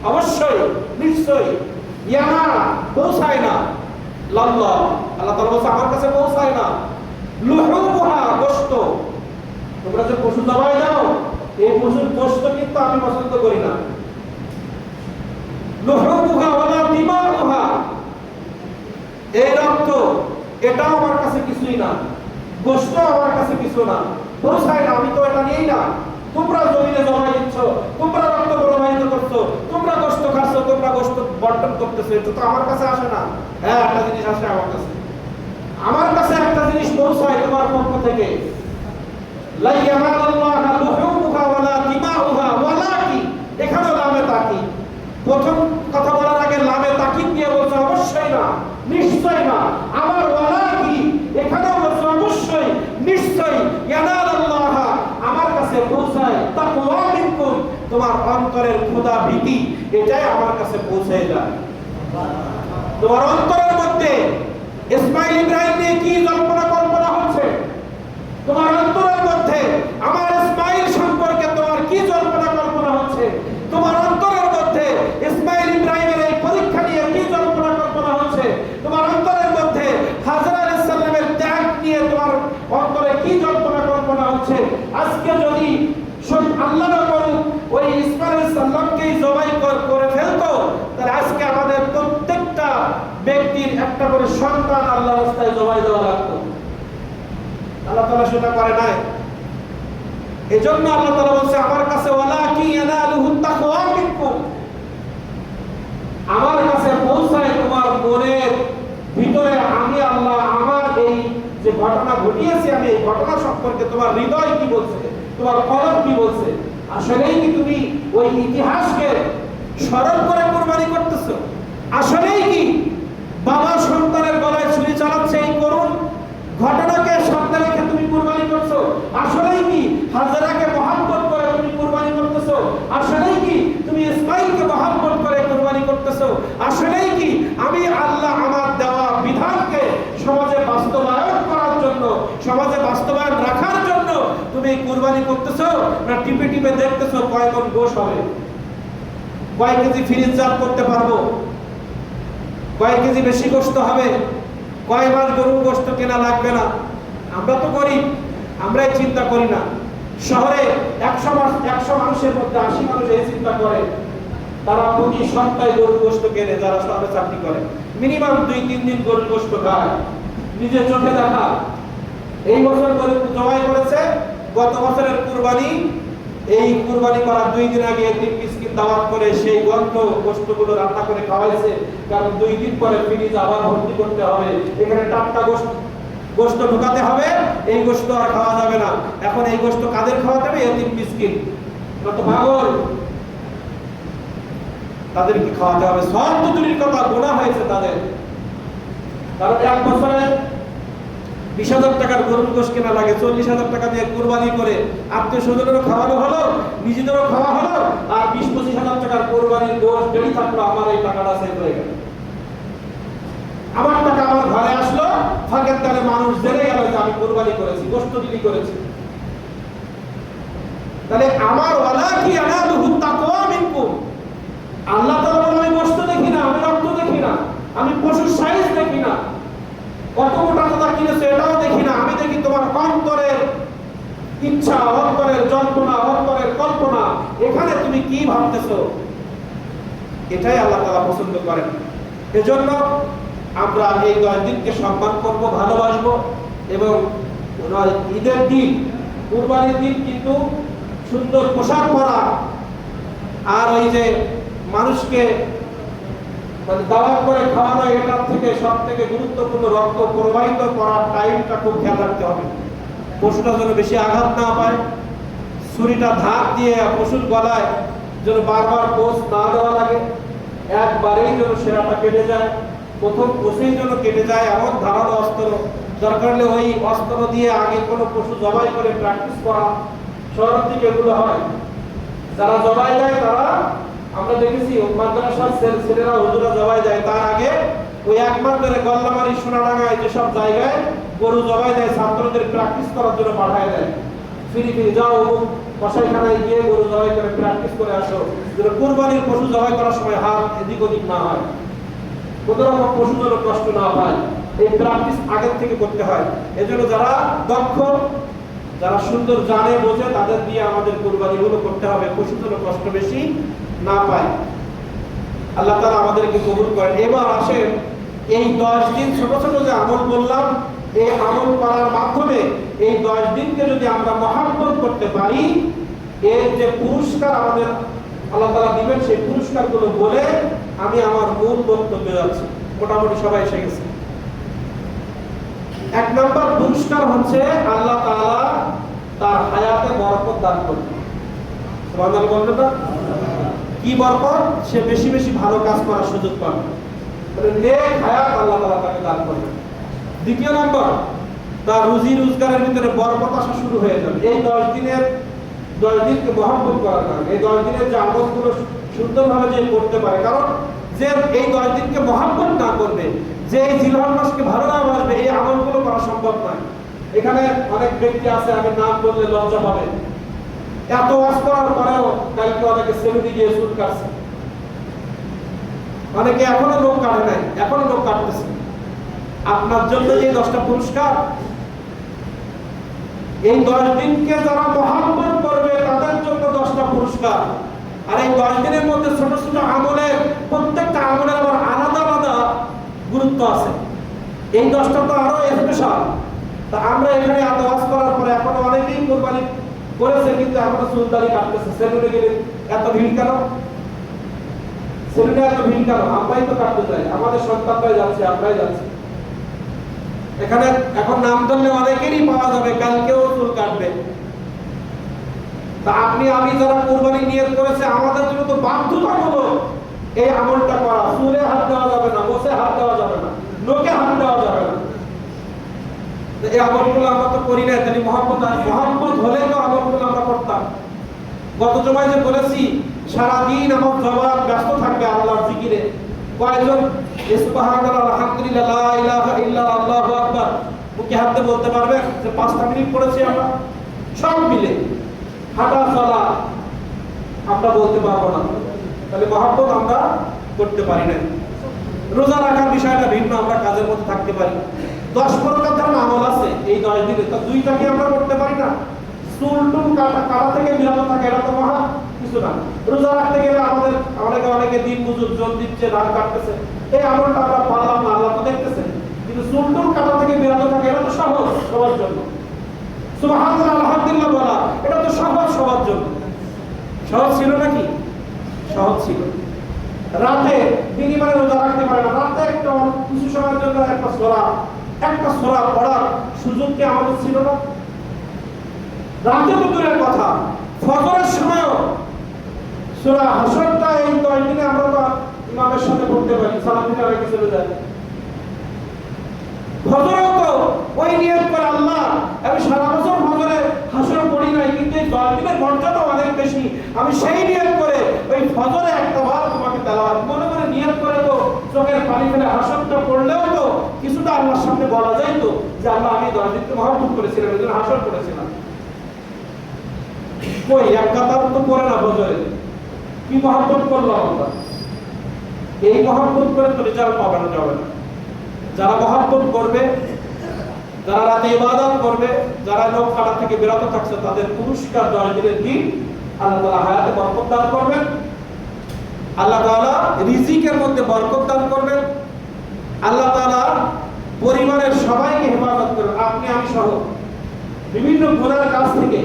অবশ্যই, নিশ্চয়ই, ইয়ানা পৌঁছায় না, লাল্লাহ আল্লাহ তাআলা বলছে আমার কাছে পৌঁছায় না। লুহুমুহা গোশত, তোমরা যে পশু জবাই দাও, এই পশুর গোশত কিন্তু আমি পছন্দ করি না। লুহুমুহা ওয়ালা দিমাউহা, এই রক্ত এটাও আমার কাছে কিছুই না, গোশত আমার কাছে কিছু না, পৌঁছায় না, আমি তো এটা নিয়েই না। তোমরা জমিনে জমা দিচ্ছ, তোমরা রক্ত প্রবাহিত করছো, তোমরা গোশত খাচ্ছ, তোমরা গোশত বন্টন করতেছো, এটা তো আমার কাছে আসে না। হ্যাঁ, একটা জিনিস আসে আমার কাছে। আমার কাছে একটা জিনিস পৌঁছায় তোমার পক্ষ থেকে, লা ইয়ানালাল্লাহু লুহুমুহা ওয়ালা দিমাউহা ওয়ালাকি, এখানে লামে তাকি। প্রথম কথা বলার আগে লামে তাকিদ দিয়ে বলছে অবশ্যই না, নিশ্চয় না। আমার ওয়ালাকি এখানে বলছে অবশ্যই, নিশ্চয়। ইয়ানালাল্লাহ, আমার কাছে পৌঁছায় তাকওয়া মিনকুম, তোমার অন্তরের খোদা ভীতি, এটাই আমার কাছে পৌঁছে যায়। তোমার অন্তরের মধ্যে ইসমাইল ইব্রাহিম নিয়ে কি কল্পনা হচ্ছে? তোমার অন্তরের মধ্যে আমার ইসমাইল সম্পর্কে তোমার কি কল্পনা হচ্ছে? তোমার অন্তরের মধ্যে ইসমাইল ইব্রাহিমের এই পরীক্ষা নিয়ে কি কল্পনা হচ্ছে? তোমার অন্তরের মধ্যে হাজরা আলাইহিস সালামের ত্যাগ নিয়ে তোমার অন্তরে কি কল্পনা হচ্ছে? আজকে যদি আল্লাহ না করুক ওই ইসমাইল আলাইহিস সালামকেই জবাই করে ফেলতো, তাহলে আজকে আমাদের প্রত্যেকটা ব্যক্তির একটা করে সন্তান আল্লাহর রাস্তায় জবাই দেওয়া লাগতো। আল্লাহ তাআলা সেটা করে নাই। এজন্য আল্লাহ তাআলা বলছে আমার কাছে ওয়ালাকি ইয়ানালুহু তাকওয়া মিনকুম, আমার কাছে পৌঁছায় তোমার মনের ভিতরে আমি আল্লাহ আমার এই যে ঘটনা ঘটিয়েছি, আমি এই ঘটনা সম্পর্কে তোমার হৃদয় কি বলছে, তোমার কলব কি বলছে। আসলেই কি তুমি ওই ইতিহাসকে স্মরণ করে কুরবানি করতেছো? আসলেই কি বাবা সন্তানের গলায় ছুরি চালাচ্ছে এই করুণ ঘটনাকে সামনে রেখে তুমি কুরবানি করছো? আসলেই কি হাজরাকে মহব্বত করে তুমি কুরবানি করতেছো? আসলেই কি তুমি ইসমাইলকে মহব্বত করে কুরবানি করতেছো? আসলেই কি আমি আল্লাহ আমার দেওয়া বিধানকে সমাজে বাস্তবায়ন করার জন্য, সমাজে বাস্তবায়ন রাখার জন্য তুমি কুরবানি করতেছো, না টিপে টিপে দেখতেছো কয় মণ গোশত হবে, কয় কেজি ফ্রিজজাত করতে পারবো, কয় কেজি বেশি গোশত হবে, কয় মাস গরুর গোশত কেনা লাগবে না? আমরা তো গরিব, আমরাই চিন্তা করি না। শহরে 100 মানুষের মধ্যে 80 মানুষ এই চিন্তা করে, তারা প্রতি সপ্তাহে গরুর গোশত কেনে, যারা শহরে চাকরি করে মিনিমাম 2-3 দিন গরুর গোশত খায়। নিজে চোখে দেখা, এই বছর গরু জবাই করেছে, গত বছরের কুরবানি, এই কুরবানি করার 2 দিন আগে এতিম মিসকিন দাওয়াত করে সেই গন্ধ গোশতগুলো রান্না করে খাওয়াইছে, কারণ 2 দিন পরে ফ্রিজ আবার ভর্তি করতে হবে, এখানে টাটকা গোশত ঢোকাতে হবে, এই গোশত আর খাওয়া যাবে না। এখন এই গোশত কাদের খাওয়াতে হবে? এতিম মিসকিন, কত পাগল, তাদেরকে খাওয়াতে হবে। সব তো দূরের কথা, গুনাহ হয়েছে তাদের। কারণ এক বছরে 20,000 টাকার গরুর গোশত কেনা লাগে, 40,000 টাকা দিয়ে কুরবানি করে আত্মীয় স্বজনেরও খাওয়ানো হলো, নিজেদেরও খাওয়া হলো, আর 20-25,000 টাকার কুরবানির গোশত বেড়ে থাকলো, আমার এই টাকাটা সেভ হয়ে গেল। আমার টাকা আমার ঘরে আসলো, ফাঁকের তালে মানুষ জেনে গেল যে আমি কুরবানি করেছি, গোশত বিলি করেছি। তাহলে আমার ওয়ালাকি ইয়ানালুহু তাকওয়া মিনকুম, আল্লাহ তাআলা বলেন আমি গোশত দেখি না, আমি রক্ত দেখি না, আমি পশুর সাইজ দেখি না, কত মোটা কথা কিনেছে এটাও দেখি না, আমি দেখি তোমার অন্তরের ইচ্ছা, অন্তরের যন্ত্রণা, অন্তরের কল্পনা, এখানে তুমি কি ভাবতেছো, এটাই আল্লাহ তাআলা পছন্দ করেন। এজন্য আমরা এই 10 দিনকে সম্মান করব, ভালোবাসবো, এবং ঈদের দিন, কুরবানির দিন কিন্তু সুন্দর পোশাক পরা আর ওই যে মানুষকে দাওয়াত করে খাওয়ানো, এটার থেকে সব থেকে গুরুত্বপূর্ণ রক্ত প্রবাহিত করার টাইমটা খুব খেয়াল রাখতে হবে। পশুটা যেন বেশি আঘাত না পায়, ছুরিটা ধার দিয়ে পশুর গলায় যেন বারবার কোষ না দেওয়া লাগে, একবারেই যেন সেরাটা কেটে যায়, প্রথম কোষেই যেন কেটে যায়, এমন ধারালো অস্ত্র, দরকার হলে ওই অস্ত্র দিয়ে আগে কোনো পশু জবাই করে প্র্যাকটিস করা। শহরের দিকে এগুলো হয়, যারা জবাই দেয় তারা, আমরা দেখেছি মাদ্রাসার ছেলেরা হুজুরা জবাই দেয়, তার আগে ওই একবার ধরে গল্লামারি সোনাডাঙ্গায় যেসব জায়গায় গরু জবাই দেয়, ছাত্রদের প্র্যাকটিস করার জন্য পাঠায় দেয়, ফিরি যাও কসাইখানায় গিয়ে গরু জবাই করে প্র্যাকটিস করে আসো, যেন কুরবানির পশু জবাই করার সময় হাত এদিক ওদিক না হয়, কোনো রকম পশু যেন কষ্ট না পায়, এই প্র্যাকটিস আগের থেকে করতে হয়। এজন্য যারা দক্ষ, যারা সুন্দর জানে বোঝে, তাদের দিয়ে আমাদের কুরবানিগুলো করতে হবে, পশু যেন কষ্ট বেশি না পায়। আল্লাহ তাআলা আমাদেরকে কবুল করেন। এবার আসেন, এই 10 দিন ছোট ছোট যে আমল বললাম, এই আমল করার মাধ্যমে এই 10 দিনকে যদি আমরা মহব্বত করতে পারি, এর যে পুরস্কার আমাদের আল্লাহ তাআলা দিবেন, সেই পুরস্কারগুলো বলে আমি আমার মূল বক্তব্যে যাচ্ছি। মোটামুটি সবাই এসে গেছে। এক নম্বর পুরস্কার হচ্ছে আল্লাহ তাআলা তার হায়াতে বরকত দান করবেন। সুবহানাল্লাহ বলবেন না? কি বরকত? সে বেশি বেশি ভালো কাজ করার সুযোগ পাবে, মানে নেক হায়াত আল্লাহ তাআলা তাকে দান করবেন। দ্বিতীয় নম্বর, তার রুজি রোজগারের ভিতরে বরকত আসা শুরু হয়ে যাবে। এই 10 দিনকে মহব্বত করার কারণে, এই 10 দিনের যে আমলগুলো সুন্দরভাবে যে করতে পারে, কারণ যে এই 10 দিনকে মহব্বত না করবে, যে এই জিলহজ মাসকে ভালো না বাসবে, এই আমলগুলো করা সম্ভব নয়। এখানে অনেক ব্যক্তি আছে, আমি নাম বললে লজ্জা পাবে, এত ওয়াজ করার পরেও কালকে অনেকে সেলুনে গিয়ে চুল কাটছে, অনেকে এখনো লোক কাটে নাই, এখনো লোক কাটতেছে। আপনার জন্য এই 10টা পুরস্কার, এই 10 দিনকে যারা মহব্বত করবে তাদের জন্য 10টা পুরস্কার। আর এই 10 দিনের মধ্যে ছোট ছোট আমলের, প্রত্যেকটা আমলের আবার আলাদা আলাদা গুরুত্ব আছে। এই 10টা তো আরো স্পেশাল। তা আমরা এখানে এত ওয়াজ করার পরে এখনো অনেকেই কুরবানি করেছে, কিন্তু এখনো চুলদারি কাটতেছে। সেলুনে গেলে এত ভিড় কেন? সেলুনে এত ভিড় কেন? আমরাই তো কাটতে যাই, আমাদের সন্তানরাই যাচ্ছে, আমরাই যাচ্ছি। এখানে এখন নাম ধরলে অনেকেরই পাওয়া যাবে, কালকেও চুল কাটবে। তা আপনি আমি যারা কুরবানি নিয়ত করেছে, আমাদের জন্য তো বাধ্যতামূলক এই আমলটা করা। চুলে হাত দেওয়া যাবে না, মোছে হাত দেওয়া যাবে না, নোকে হাত দেওয়া যাবে না। এই আমলগুলো আমরা তো করি না। তাহলে মহব্বত হলে তো আমলগুলো আমরা করতাম। গত জমায় যে বলেছি, সারাদিন আমার জবান ব্যস্ত থাকবে আল্লাহর জিকিরে। কয়জন সুবহানাল্লাহ, আলহামদুলিল্লাহ, লা ইলাহা ইল্লাল্লাহ, আল্লাহু আকবার মুখে হাতে বলতে পারবেন যে 5টা মিনিট পড়েছি আমরা? সব মিলে হাঁটা চলা আমরা বলতে পারবো না। তাহলে মহব্বত আমরা করতে পারি না। রোজা রাখার বিষয়টা ভিন্ন, আমরা কাজের মধ্যে থাকতে পারি। 10 প্রকার ধরনের আমল আছে এই 10 দিনে, তা 2টা কি আমরা করতে পারি না? চুল টুল কাটা থেকে বিরত থাকে, এটা তো মহা কিছু না। রোজা রাখতে গেলে অনেকে দিন মজুর জন দিচ্ছে, রাত কাটতেছে, এই আমলটা আমরা পারলাম না, আল্লাহ তো দেখতেছেন। কিন্তু চুল টুল কাটা থেকে বিরত থাকে, এটা তো সহজ সবার জন্য। সুবহানাল্লাহ, আলহামদুলিল্লাহ বলা, এটা তো সহজ সবার জন্য। সহজ ছিল নাকি? সহজ ছিল। রাতে বিনিময়ে রোজা রাখতে পারে না, রাতে একটা কিছু সময়ের জন্য একটা সূরা পড়ার সুযোগ কি আমাদের ছিল না? রাতে তো দূরের কথা, ফজরের সময়ও সূরা হাসরটা এই 10 দিনে আমরা তো ইমামের সাথে পড়তে পারি, সালাম দিতে রেখে চলে যায়। ফজরেও তো ওই নিয়ত করে, আল্লাহ আমি সারা বছর ফজরে হাসর পড়ি নাই, কিন্তু এই 10 দিনের মর্যাদা অনেক বেশি, আমি সেই নিয়ত করে ওই ফজরে একটা বার তোমাকে তেলাওয়াত মনে করে নিয়ত করে তো চোখের পানি ফেলে হাসরটা পড়লেও তো কিছুটা আল্লাহর সামনে বলা যায় তো যে আল্লাহ আমি 10 দিনকে মহব্বত করেছিলাম, এজন্য হাসর করেছিলাম। কই এক কাতার তো পড়ে না ফজরে, কি মহব্বত করলাম আমরা? এই মহব্বত করে তো রেজাল্ট পাবে না, যাবে না। যারা মহব্বত করবে, যারা রাতে ইবাদত করবে, যারা লোক কাটা থেকে বিরত থাকছে, তাদের পুরস্কার 10 দিনের দিন আল্লাহ তাআলা হায়াতে বরকত দান করবেন। আল্লাহ তাআলা রিজিকের মধ্যে বরকত দান করবেন। আল্লাহ তাআলা পরিবারের সবাইকে হেফাজত করবেন, আপনি আমি সহ। বিভিন্ন গুনাহের কাছ থেকে,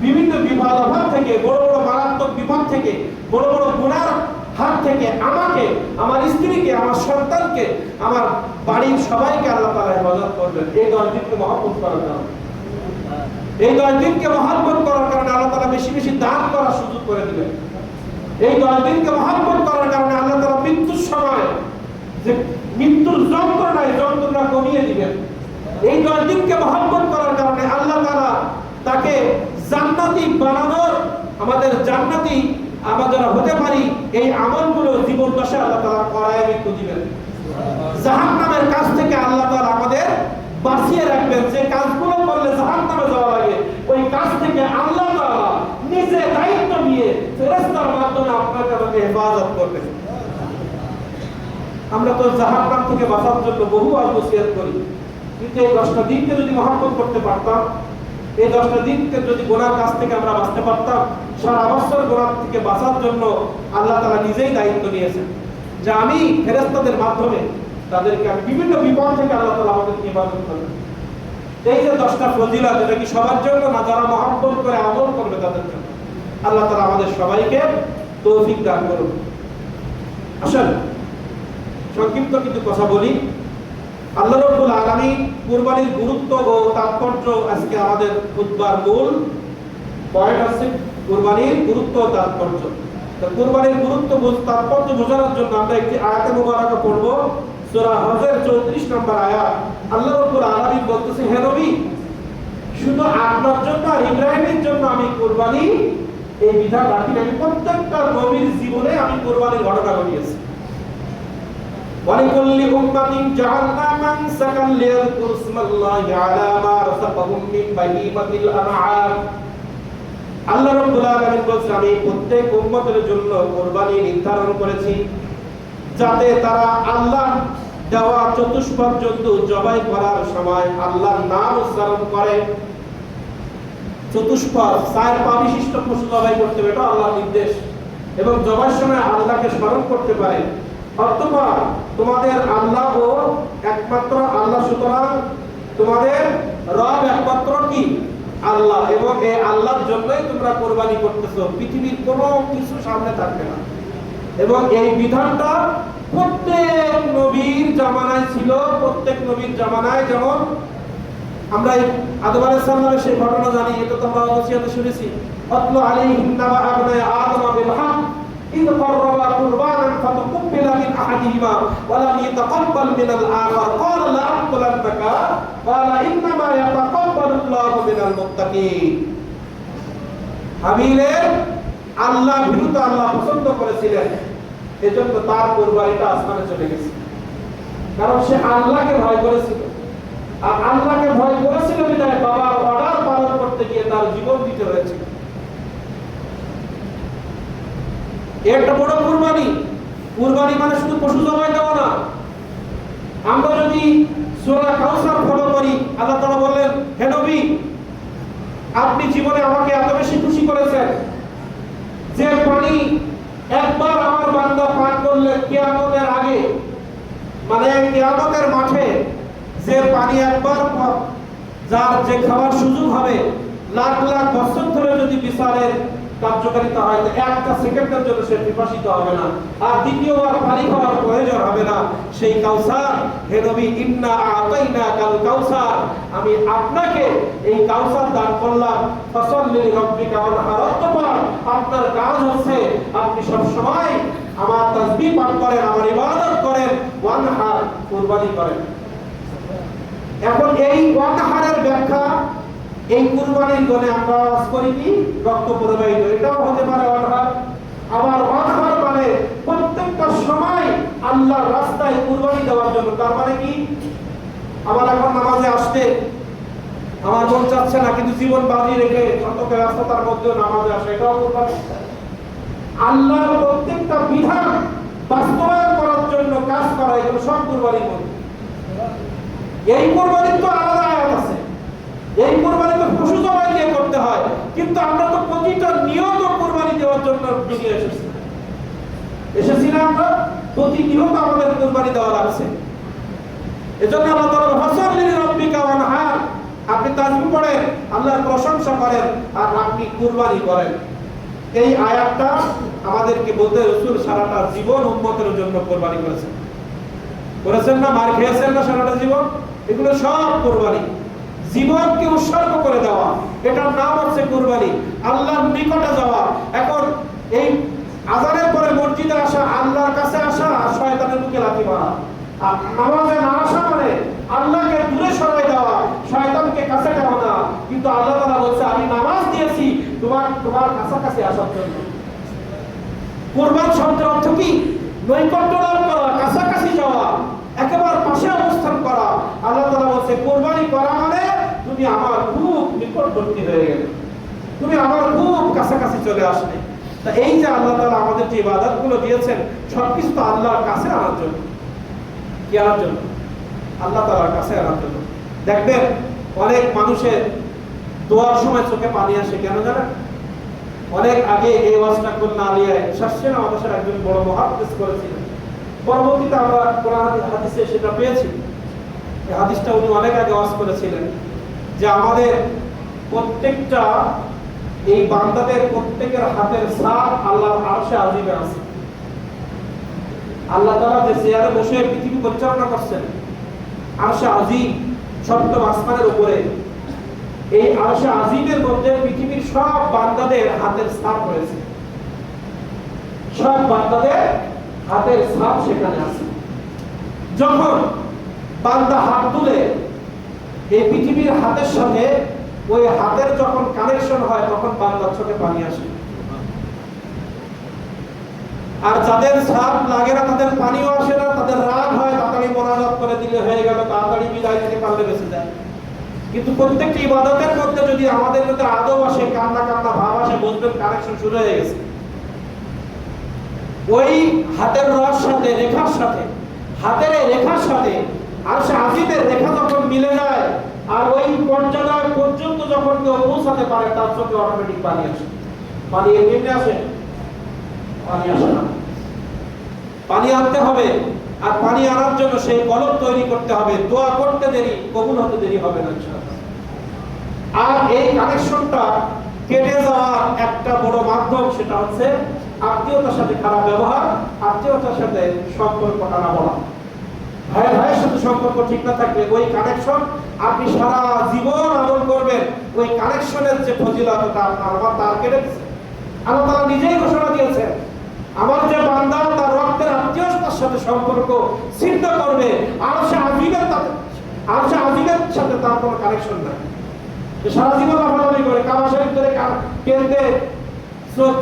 বিভিন্ন বিপদ আপদ থেকে, বড় বড় মারাত্মক বিপদ থেকে, বড় বড় গুনার হাত থেকে আমাকে, আমার স্ত্রীকে, আমার সন্তানকে, আমার বাড়ির সবাইকে আল্লাহ তাআলা হেফাজত করবেন। এই 10 দিনকে মহব্বত করার কারণে, এই 10 দিনকে মহব্বত করার কারণে আল্লাহ তাআলা বেশি বেশি দান করার সুযোগ করে দিবেন। এই 10 দিনকে মহব্বত করার কারণে আল্লাহ তাআলা মৃত্যুর সময় যে মৃত্যুর যন্ত্রণা কমিয়ে দিবেন। এই 10 দিনকে মহব্বত করার কারণে আল্লাহ তাআলা তাকে জান্নাতি বানানোর, আমাদের জান্নাতি আমরা যারা হতে পারি, এই আমলগুলো জীবন দশায় আল্লাহ তাআলা করায় মৃত্যু দিবেন। জাহান্নামের কাছ থেকে আল্লাহ তাআলা আমাদের বাঁচিয়ে রাখবেন। যে কাজগুলো করলে জাহান্নামে যাওয়া লাগে, ওই কাজ থেকে আল্লাহ তাআলা নিজে দায়িত্ব নিয়ে ফেরেশতার মাধ্যমে আপনাকে আমাকে হেফাজত করবেন। আমরা তো জাহান্নাম থেকে বাঁচার জন্য বহু ওয়াসিয়াত করি, কিন্তু এই 10টা দিনকে যদি মহব্বত করতে পারতাম, এই 10টা দিনকে যদি গুনার কাছ থেকে আমরা বাঁচতে পারতাম, সারা বছর গুনাহ থেকে বাঁচার জন্য আল্লাহ তাআলা নিজেই দায়িত্ব নিয়েছেন যে আমি ফেরেশতাদের মাধ্যমে তাদেরকে আমি বিভিন্ন বিপদ থেকে আল্লাহ তাআলা আমাদেরকে হেফাজত করবেন। এই যে 10টা ফজিলত, এটা কি সবার জন্য না? যারা মহব্বত করে আমল করবে তাদের জন্য। আল্লাহ তাআলা আমাদের সবাইকে তৌফিক দান করুন। আসলে সংক্ষিপ্ত কিছু কথা বলি। আল্লাহ রাব্বুল আলামিন কুরবানির গুরুত্ব ও তাৎপর্য আজকে আমাদের খুতবার মূল পয়েন্ট আছে, কুরবানির গুরুত্ব ও তাৎপর্য। তো কুরবানির গুরুত্ব ও তাৎপর্য বোঝানোর জন্য আমরা একটি আয়াতে মুবারাকা পড়ব, সূরা হজের 34 নম্বর আয়াত। আল্লাহ রাব্বুল আলামিন বলতেছে, হে নবী, শুধু আপনার জন্য আর ইব্রাহিমের জন্য আমি কুরবানি এই বিধান রাখি না, আমি প্রত্যেকটা নবীর জীবনে আমি কুরবানির ঘটনা ঘটিয়েছি। ওয়ালিকুল্লি উম্মাতিন জাআলনা মানসাকান লিয়াযকুরু ইসমাল্লাহি আলা মা রাযাকাহুম মিন বাহিমাতিল আনআম। আল্লাহ রাব্বুল আলামিন বলেন, আমি প্রত্যেক উম্মতের জন্য কুরবানি নির্ধারণ করেছি যাতে তারা আল্লাহ দেওয়া চতুষ্পদ জন্তু জবাই করার সময় আল্লাহর নাম উচ্চারণ করে। চতুষ্পদ 4 পা বিশিষ্ট পশু জবাই করতে হবে, এটা আল্লাহর নির্দেশ, এবং জবাইয়ের সময় আল্লাহকে স্মরণ করতে পারে। অথবা তোমাদের আল্লাহ ও একমাত্র আল্লাহ, সুতরাং তোমাদের রব একমাত্র কি আল্লাহ, এবং এই আল্লাহর জন্যই তোমরা কুরবানি করতেছো, পৃথিবীর কোনো কিছু সামনে থাকবে না। এবং এই বিধানটা প্রত্যেক নবীর জামানায় ছিল। প্রত্যেক নবীর জামানায়, যেমন আমরা আদম আলাইহিস সালামের সেই ঘটনা জানি, এটা তো আমরা ওসিয়াতে শুনেছি, আতলু আলাইহিম নাবা আবনা আদম বিল হক Eid qarraba qurbanan fatuqbila min ahadihima wa lam yataqabbal min al-akhar qala la aqtulannaka qala inna ma yataqabbalu Allahu min al-muttaqin। হাবিলের আল্লাহ বিরুদ্ধে আল্লাহ পছন্দ করেছিলেন, এজন্য তার কুরবানিটা আসমানে চলে গেছে, কারণ সে আল্লাহকে ভয় করেছিল। আর আল্লাহকে ভয় করেছিল বিধায় বাবার অর্ডার পালন করতে গিয়ে তার জীবন দিতে হয়েছিল। একটা বড় কুরবানি। কুরবানি মানে শুধু পশু জবাই দেওয়া না। আমরা যদি সূরা কাউসার ফলো করি, আল্লাহ তাআলা বললেন, হে নবী, আপনি জীবনে আমাকে এত বেশি খুশি করেছেন যে পানি একবার আমার বান্দা পান করলে কিয়ামতের আগে, মানে কিয়ামতের মাঠে যে পানি একবার যার যে খাওয়ার সুযোগ হবে, লাখ লাখ বছর ধরে যদি বিচারের কার্যকারিতা হয়, তো একটা সেকেন্ডের জন্য সে বিপাসিত হবে না, আর দ্বিতীয়বার পানি খাওয়ার প্রয়োজন হবে না। সেই কাউসার, হে নবী, ইন্না আতাইনাকাল কাউসার, আমি আপনাকে এই কাউসার দান করলাম। ফাসাল্লি লিরাব্বিকা ওয়ানহার, অতঃপর আপনার কাজ হচ্ছে আপনি সব সময় আমার তাসবিহ পাঠ করেন, আমার ইবাদত করেন, ওয়ানহার, কুরবানি করেন। এখন এই ওয়ানহারের ব্যাখ্যা, এই কুরবানির গনে আমরা আওয়াজ করি কি রক্ত প্রবাহিত, এটাও হতে পারে ওয়ানহার। আবার ওয়ানহার মানে প্রত্যেকটা সময় আল্লাহর রাস্তায় কুরবানি দেওয়ার জন্য। তার মানে কি, আমার এখন নামাজে আসতে আমার মন চাচ্ছে না, কিন্তু জীবন বাজি রেখে ছোটকে রাস্তার মধ্যে নামাজে আসে, এটাও কুরবানি। আল্লাহর প্রত্যেকটা বিধান বাস্তবায়ন করার জন্য কাজ করা, এগুলো সব কুরবানির মধ্যে। এই কুরবানির তো আলাদা আয়াত আছে, এই কুরবানি তো পশু জবাই দিয়ে করতে হয়, কিন্তু আমরা তো প্রতিটা নিয়ত কুরবানি দেওয়ার জন্য দুনিয়া এসেছি না, আমরা প্রতিনিয়ত আমাদের কুরবানি দেওয়া লাগছে। এজন্য আল্লাহ তাআলা ফাসাল্লি লিরাব্বিকা ওয়ানহার, আপনি তাসবিহ পড়েন, আল্লাহর প্রশংসা করেন, আর আপনি কুরবানি করেন। এই আয়াতটা আমাদেরকে বলতে, রাসূল সারাটা জীবন উম্মতের জন্য কুরবানি করেছেন না, মার খেয়েছেন না সারাটা জীবন, এগুলো সব কুরবানি। জীবনকে উৎসর্গ করে দেওয়া, এটার নাম হচ্ছে কুরবানি, আল্লাহর নিকটে যাওয়া। এখন এই আযানের পরে মসজিদে আসা, আল্লাহর কাছে আসা, আর শয়তানের বুকে লাথি মারা। আর নামাজে না আসা মানে আল্লাহকে দূরে সরাই দেওয়া, শয়তানকে কাছে দেওয়া না। কিন্তু আল্লাহ তাআলা বলছে, আমি নামাজ দিয়েছি তোমার কাছাকাছি আসার জন্য। কুরবান শব্দের অর্থ কি? নৈকট্য লাভ করা, কাছাকাছি যাওয়া, একেবারে পাশে অবস্থান করা। আল্লাহ তাআলা বলছে, কুরবানি করা মানে তুমি আমার খুব নিকটবর্তী হয়ে গেলে, তুমি আমার খুব কাছাকাছি চলে আসলে। তা এই যে আল্লাহ তাআলা আমাদের যে ইবাদতগুলো দিয়েছেন, সবকিছু তো আল্লাহর কাছে আনার জন্য। কি আনার জন্য? আল্লাহ তাআলার কাছে আনার জন্য। দেখবেন অনেক মানুষের দোয়ার সময় চোখে পানি আসে, কেন জানেন? অনেক আগে এই ওয়াজটা করলেন আলিয়ায় শাসেন আমাদের একজন বড় মুহাদ্দিস করেছিলেন। পরবর্তীতে আমরা কোরআন হাদিসে সেটা পেয়েছি। এই হাদিসটা উনি অনেক আগে ওয়াজ করেছিলেন যে আমাদের প্রত্যেকটা এই বান্দাদের প্রত্যেকের হাতের ছাপ আল্লাহর আরশে আজিমে আছে। আল্লাহ তাআলা যে চেয়ারে বসে পৃথিবী পরিচালনা করছেন, আরশে আজিম সপ্তম আসমানের উপরে, এই আরশে আজিমের মধ্যে পৃথিবীর সব বান্দাদের হাতের ছাপ রয়েছে। সব বান্দাদের হাতের ছাপ সেখানে আছে। যখন বান্দা হাত তুলে এই পৃথিবীর হাতের সাথে ওই হাতের যখন কানেকশন হয় তখন বান্দার চোখে পানি আসে। আর যাদের ছাপ লাগে না তাদের পানিও আসে না, তাদের রাগ হয়, তাড়াতাড়ি মোনাজাত করে দিলে হয়ে গেল, তাড়াতাড়ি বিদায় দিতে পারলে বেঁচে যায়। কিন্তু প্রত্যেকটি ইবাদতের মধ্যে যদি আমাদের মধ্যে আদব আসে, কান্না কান্না ভাব আসে, বুঝবেন কানেকশন শুরু হয়ে গেছে। ওই হাতের রস সাথে রেখার সাথে, হাতের এই রেখার সাথে আরশে আজিমের রেখা যখন মিলে যায় আর ওই পর্যায় পর্যন্ত যখন কেউ পৌঁছাতে পারে তার চোখে অটোমেটিক পানি আসে। পানি এমনি আসে? পানি আসে না। পানি আনতে হবে, আর পানি আনার জন্য সেই কলব তৈরি করতে হবে। দোয়া করতে দেরি, কবুল হতে দেরি হবে না ইনশাআল্লাহ। আর এই কানেকশনটা কেটে যাওয়ার একটা বড় মাধ্যম, সেটা হচ্ছে আত্মীয়তার সাথে খারাপ ব্যবহার, আত্মীয়তার সাথে সম্পর্ক টানা বলা। ভাইয়ের সাথে সম্পর্ক ঠিক না থাকলে ওই কানেকশন আপনি সারা জীবন আমল করবেন, ওই কানেকশনের যে ফজিলতটা আপনার আমার তার কেটে দিচ্ছে। আল্লাহ তাআলা নিজেই ঘোষণা দিয়েছেন, আমার যে বান্দা তার রক্তের আত্মীয়তার সাথে সম্পর্ক ছিন্ন করবে, আরশে আজিমের সাথে তার কোনো কানেকশন নাই। সারা জীবন লাফালাফি করে কাবা শরীফ ধরে কেন্দ্রে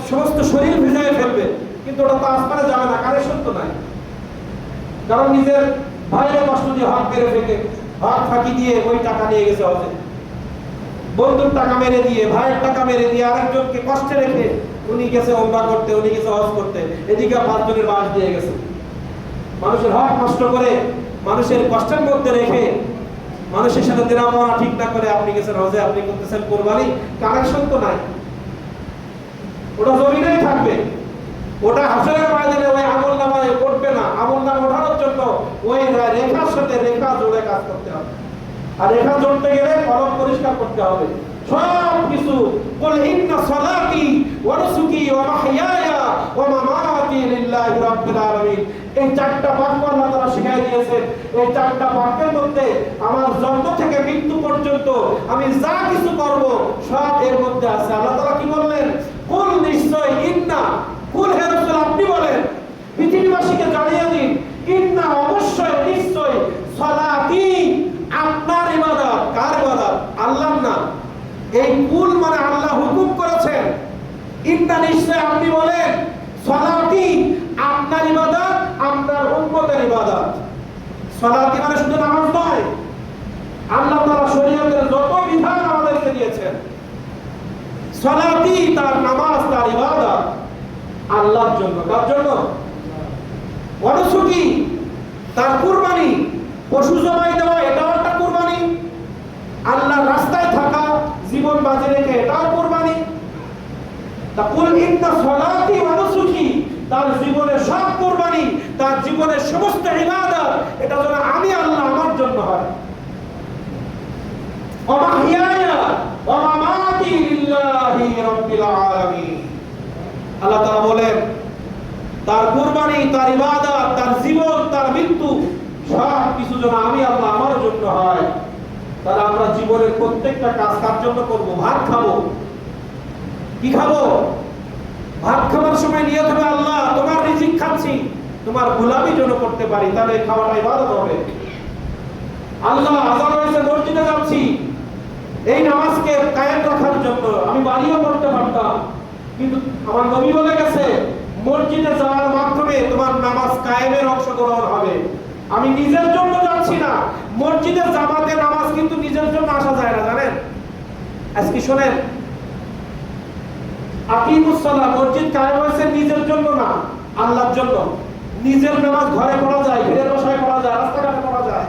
সমস্ত শরীর ভিজায় ফেলবে, কিন্তু ওটা তো আসমানে যাবে না, কানেকশন তো নাই। কারণ নিজের ভাইয়ের কষ্ট দিয়ে হক মেরে ফেলে, হক ফাঁকি দিয়ে ওই টাকা নিয়ে গেছে হজে, বন্ধুর টাকা মেরে দিয়ে, ভাইয়ের টাকা মেরে দিয়ে আরেকজনকে কষ্টে রেখে উনি গেছে ওমরা করতে, উনি গেছে হজ করতে, এদিকে 5 জনের বাস দিয়ে গেছে। মানুষের হক নষ্ট করে, মানুষের কষ্টের মধ্যে রেখে, মানুষের সাথে দেনা পাওনা ঠিক না করে আপনি গেছেন হজে, আপনি করতেছেন কোরবানি, কানেকশন তো নাই। ওটা জমিনেই থাকবে, ওটা হাসরের ময়দানে ওই আমলনামায় উঠবে না। আমলনামা ওঠানোর জন্য ওই রেখার সাথে রেখা জোড়ে কাজ করতে হবে, আর রেখা জড়তে গেলে কলম পরিষ্কার করতে হবে। সব কিছু কুল ইন্না সালাতি ওয়া নুসুকি ওয়া মাহইয়ায়া ওয়া মামাতি লিল্লাহি রাব্বিল আলামিন, এই 4টা বাক্য আল্লাহ তাআলা শিখিয়ে দিয়েছেন। এই 4টা বাক্যের মধ্যে আমার জন্ম থেকে মৃত্যু পর্যন্ত আমি যা কিছু করব সব এর মধ্যে আছে। আল্লাহ তাআলা কি বললেন? কুল, নিশ্চয়, ইন্না, কুল হে রাসূল আপনি বলেন, পৃথিবীবাসীকে জানিয়ে দিন, ইন্না অবশ্যই, নিশ্চয়, সালাতি আপনার ইবাদত। কার ইবাদত? আল্লাহর না। এই কুল মানে আল্লাহ হুকুম করেছেন। ইন্না, নিশ্চয় আপনি বলেন, সালাতি আপনার ইবাদত, আপনার উম্মতের ইবাদত। সালাতি মানে শুধু নামাজ নয়, আল্লাহ তাআলা শরীয়তের যত বিধান আমাদেরকে দিয়েছেন, সালাতি তার নামাজ, তার ইবাদত আল্লাহর জন্য। কার জন্য? ওয়া নুসুকি তার কুরবানি, পশু জবাই দেওয়া এটাও একটা কুরবানি। আল্লাহর রাস্তায় থাকা, জীবন বাজি রেখে এটাও কুরবানি। তা কুল ইন্না সালাতি ওয়া নুসুকি তার জীবনের সব কুরবানি, তার জীবনের সমস্ত ইবাদত এটা যেন আমি আল্লাহ আমার জন্য হয়। ওয়া মাহইয়ায়া ওয়া মামাতি লিল্লাহি রাব্বিল আলামিন। আল্লাহ তাআলা বলেন তার কুরবানি, তার ইবাদত, তার জীবন, তার মৃত্যু সব কিছু যেন আমি আল্লাহ আমার জন্য হয়। তাহলে আমরা জীবনের প্রত্যেকটা কাজ কার জন্য করব? ভাত খাবো, কি খাবো? ভাত খাওয়ার সময় নিয়ত হবে আল্লাহ তোমার রিজিক খাচ্ছি, তোমার গোলামি যেন করতে পারি, তাহলে খাওয়াটা ইবাদত হবে। আল্লাহ আযান হয়েছে, মসজিদে যাচ্ছি, এই নামাজকে কায়েম রাখার জন্য। আমি বাড়িও করতে পারতাম, কিন্তু আমার নবী বলে গেছে মসজিদে যাওয়ার মাধ্যমে তোমার নামাজ কায়েমের অংশগ্রহণ হবে। আমি নিজের জন্য যাচ্ছি না, মসজিদের জামাতে নামাজ কিন্তু নিজের জন্য আসা যায় না, জানেন? আজকে শোনেন, আকিমুস সালাহ মসজিদ কায়েম হয়েছে নিজের জন্য না, আল্লাহর জন্য। নিজের নামাজ ঘরে পড়া যায়, ঘরের বাসায় পড়া যায়, রাস্তাঘাটে পড়া যায়,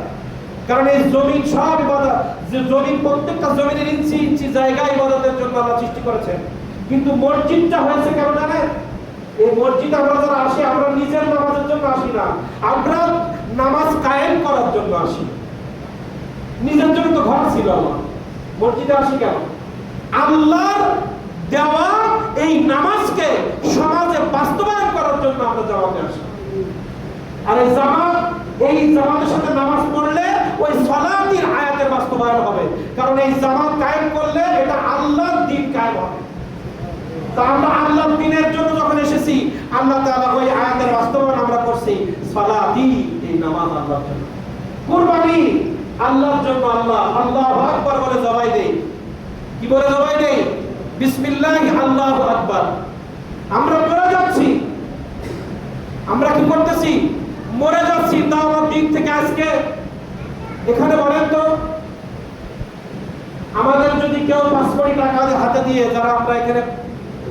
কারণ এই জমিন সব ইবাদত, যে জমিন প্রত্যেকটা জমিনের ইঞ্চি ইঞ্চি জায়গা ইবাদতের জন্য আল্লাহ সৃষ্টি করেছেন। কিন্তু মসজিদটা হয়েছে কেন জানেন? এই মসজিদ আমরা যারা আসি, আমরা নিজের নামাজের জন্য আসি না, আমরা নামাজ কায়েম করার জন্য আসি। নিজের জন্য তো ঘর ছিল আমার, মসজিদে আসি কেন? আল্লাহর দেওয়া এই নামাজকে সমাজে বাস্তবায়ন করার জন্য আমরা জামাতে আসি। আর এই জামাতের সাথে নামাজ পড়লে ওই সালাতের আয়াতের বাস্তবায়ন হবে, কারণ এই জামাত কায়েম করলে এটা আল্লাহর দ্বীন কায়েম হবে। তা আমরা আল্লাহর দ্বীনের জন্য যখন এসেছি, আল্লাহ তাআলা ওই আয়াতের বাস্তবায়ন আমরা করছি। সালাতি, এই নামাজ আল্লাহর জন্য, কুরবানি আল্লাহর জন্য। আল্লাহু আকবার বলে জবাই দেই। কি বলে জবাই দেই? বিসমিল্লাহ, আল্লাহু আকবার। আমরা মরে যাচ্ছি, আমরা কি করতেছি? মরে যাচ্ছি। তাও আমার দিক থেকে আজকে এখানে বলেন তো, আমাদের যদি কেউ 5 কোটি টাকা হাতে দিয়ে, যারা আমরা এখানে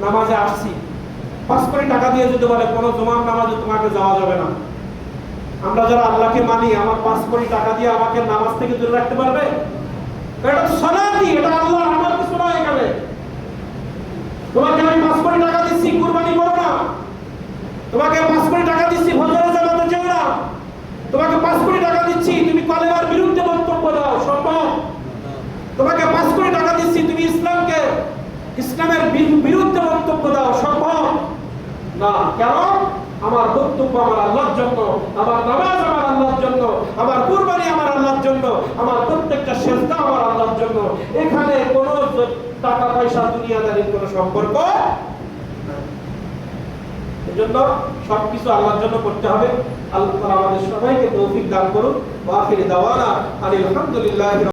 নামাজে আসছি, 5 কোটি টাকা দিয়ে যদি বলে কোনো জুমার নামাজে তোমাকে যাওয়া যাবে না, আমরা যারা আল্লাহকে মানি, আমার 5 কোটি টাকা দিয়ে আমাকে নামাজ থেকে দূরে রাখতে পারবে? এটা সালাতি, এটা আল্লাহ আমার কিছু নয়। এখানে তোমাকে আমি 5 কোটি টাকা দিচ্ছি, কুরবানি করো না। তোমাকে 5 কোটি টাকা দিচ্ছি, ফজরের জামাতে যেও না। তোমাকে 5 কোটি টাকা দিচ্ছি, তুমি কলেমার বিরুদ্ধে বক্তব্য দাও, সম্ভব? তোমাকে 5 কোটি টাকা দিচ্ছি, তুমি ইসলামের বিরুদ্ধে বক্তব্য দাও, সম্ভব না। কেন? আমার বক্তব্য আমার আল্লাহর জন্য, আমার নামাজ আমার আল্লাহর জন্য, আমার কুরবানি আমার আল্লাহর জন্য, আমার প্রত্যেকটা সিজদা আমার আল্লাহর জন্য। এখানে কোনো টাকা পয়সা দুনিয়াদারির কোনো সম্পর্ক নাই। এজন্য সবকিছু আল্লাহর জন্য করতে হবে। আল্লাহ তাআলা আমাদের সবাইকে তৌফিক দান করুন। ওয়া আখিরি দাওয়ানা আলহামদুলিল্লাহি।